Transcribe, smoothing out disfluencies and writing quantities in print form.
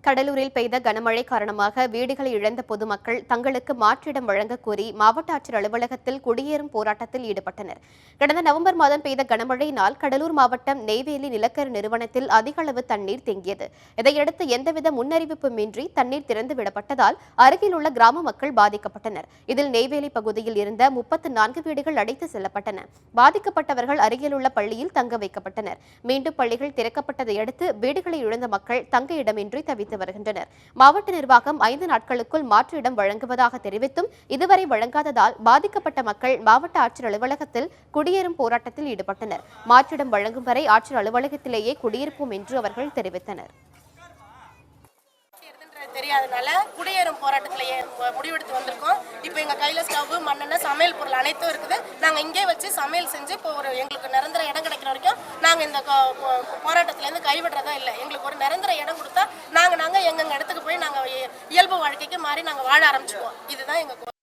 கடலூரில் பெய்த கனமழை காரணமாக வீடுகளை இழந்த பொதுமக்கள் தங்களுக்கு மாற்றிடம் வழங்க கோரி மாவட்ட ஆட்சியர் அலுவலகத்தில் குடியேறும் போராட்டத்தில் ஈடுபட்டனர். கடந்த நவம்பர் மாதம் பெய்த கனமழையினால் கடலூர் மாவட்டம் நெய்வேலி நிலக்கரி நிறுவனத்தில் அதிக அளவு தண்ணீர் தேங்கியது. இதையடுத்து எந்தவித முன்னறிவிப்புமின்றி தண்ணீர் திறந்துவிடப்பட்டதால் அருகில் உள்ள கிராம மக்கள் பாதிக்கப்பட்டனர். இதில் நெய்வேலி பகுதியில் இருந்த 34 வீடுகள் அடைத்து செல்லப்பட்டன. பாதிக்கப்பட்டவர்கள் அருகிலுள்ள பள்ளியில் தங்க வைக்கப்பட்டனர். மீண்டும் பள்ளிகள் திறக்கப்பட்டதை அடுத்து வீடுகளை இழந்த மக்கள் தங்க இடமின்றி தவித்தனர். வருகின்றனர். மாவட்ட நிர்வாகம் 5 நாட்களுக்குள் மாற்று இடம் வழங்குவதாக தெரிவித்தும் இதுவரை வழங்காததால் பாதிக்கப்பட்ட மக்கள் மாவட்ட ஆட்சியர் அலுவலகத்தில் குடியேறும் போராட்டத்தில் ஈடுபட்டனர். மாற்றிடம் வழங்கும் வரை ஆட்சியர் அலுவலகத்திலேயே குடியிருப்போம் என்று அவர்கள் தெரிவித்தனர். தெரியாதனால குடியேறும் போராட்டத்திலேயே முடிவெடுத்து வந்திருக்கோம். இப்போ எங்கள் கையில் ஸ்டவ், மண்ணெண்ணெய், சமையல் பொருள் அனைத்தும் இருக்குது. நாங்கள் இங்கே வச்சு சமையல் செஞ்சு இப்போ எங்களுக்கு நிரந்தர இடம் கிடைக்கிற வரைக்கும் நாங்கள் இந்த போராட்டத்திலேருந்து கைவிடுறதா இல்லை. எங்களுக்கு ஒரு நிரந்தர இடம் கொடுத்தா நாங்கள் எங்கள் இடத்துக்கு போய் நாங்கள் இயல்பு வாழ்க்கைக்கு மாறி நாங்கள் வாழ ஆரம்பிச்சுக்குவோம். இதுதான் எங்கள்